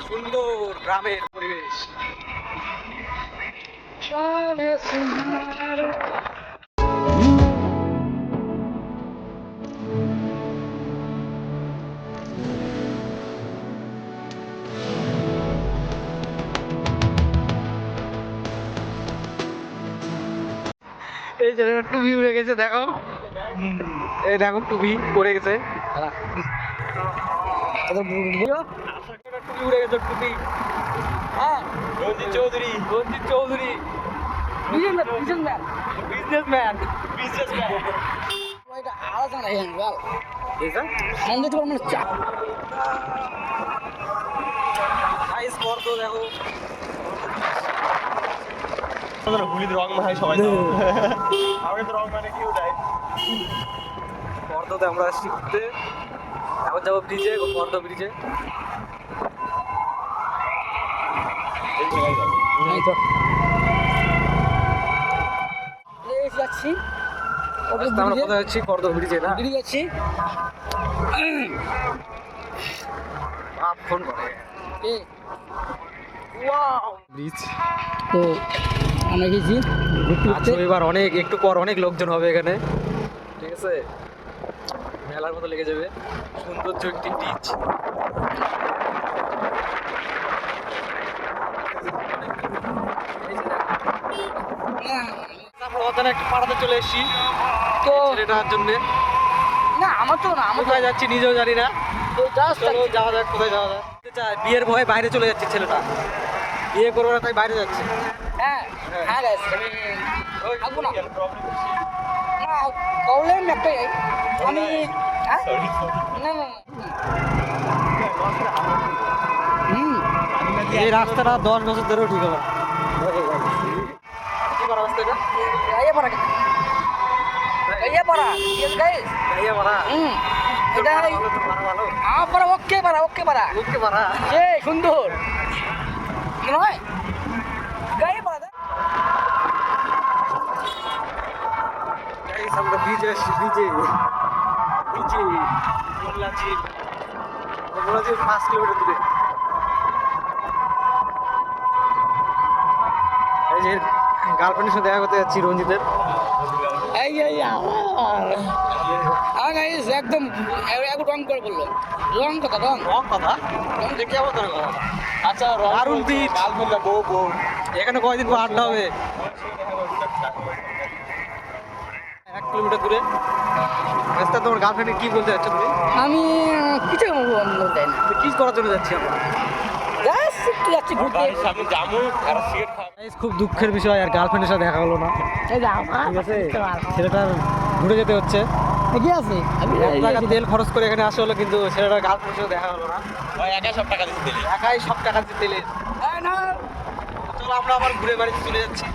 সুন্দর গ্রামের পরিবেশ। এই ছেলেটা টুপি উড়ে গেছে, দেখো এই দেখো টুপি পড়ে গেছে। টুপি উড়ে গেছে, টুপি। হ্যাঁ, রঞ্জিত চৌধুরী, রঞ্জিত চৌধুরী বিজনেসম্যান। দেখো হুলির রং মাখায় সবাই, আমাকে তো রং মানে কেউ দেয়। পর্দাতে আমরা আসছি ঘুরতে, এখন যাবো ব্রিজে, পর্দা ব্রিজে। যাচ্ছি আমরা কোথায় যাচ্ছি? পর্দা ব্রিজে না, বেরিয়ে যাচ্ছি। ফোন করে ব্রিজ। তো আমরা গেছি আচ্ছা, এবার অনেক একটু পর অনেক লোকজন হবে এখানে, ঠিক আছে? মেলার মতো লেগে যাবে। সৌন্দর্য একটি ব্রিজ। আমরা একটা পাড়াতে চলে এসেছি তো ছেলেটার জন্য। না আমার তো না, আমার কোথায় যাচ্ছি নিজেও জানি না। তো জাস্ট চলো যাওয়া যাক, কোথায় যাওয়া যাক। বিয়ের ভয়ে বাইরে চলে যাচ্ছে ছেলেটা, বিয়ে করবো না তাই বাইরে যাচ্ছে। হ্যাঁ হ্যাঁ গাইস, আমি থাকবো না। না প্রবলেম একটাই, আমি হ্যাঁ না না এই রাস্তাটা 10 বছর ধরেও ঠিক হবে না। কি করা রাস্তাটা? গাইয়া পড়া গাইয়া পড়া ইয়েস গাইস গাইয়া মারা। এটা ভালো তো, মারা ভালো। পড়া ওকে পড়া ওকে পড়া ওকে মারা। এ সুন্দর নয় গাইয়া পড়া। গাইস আমরা ব্রিজে আসছি, ব্রিজে ব্রিজে মোল্লাচিল, মোল্লাচিল 5 কিলোমিটার দূরে। এই যে গার্লফ্রেন্ডের সাথে দেখা করতে যাচ্ছি রঞ্জিতের। এই গাইস একদম একটু রং করে বললো, রং কথা রং রং কথা, রং দেখে যাবো তোর কথা। আচ্ছা, দারুণ ব্রিজ। গার্লফ্রেন্ড বউ বউ এখানে কয়দিন পর আড্ডা হবে। 1 কিলোমিটার দূরে রাস্তা। তোমার গার্লফ্রেন্ডে কি বলতে যাচ্ছ তুমি? আমি কিছু বলতে না, কি করার জন্য যাচ্ছি আমরা? জাস্ট একটু যাচ্ছি ঘুরতে। বাড়ির সামনে জামু আর সিগারেট খাওয়া। Guys, খুব দুঃখের বিষয়, আর গার্লফ্রেন্ডের সাথে দেখা হলো না। এই যা ঠিক আছে, ছেলেটার ঘুরে যেতে হচ্ছে। কি আছে আমি 1 টাকা তেল খরচ করে এখানে আসা হলো, কিন্তু ছেলেটার গার্লফ্রেন্ডের সাথে দেখা হলো না। ভাই একাই সব টাকা দিতে দিলি। একাই সব টাকা দিতে তেলের। না চলো আমরা আবার ঘুরে বাড়িতে চলে যাচ্ছি।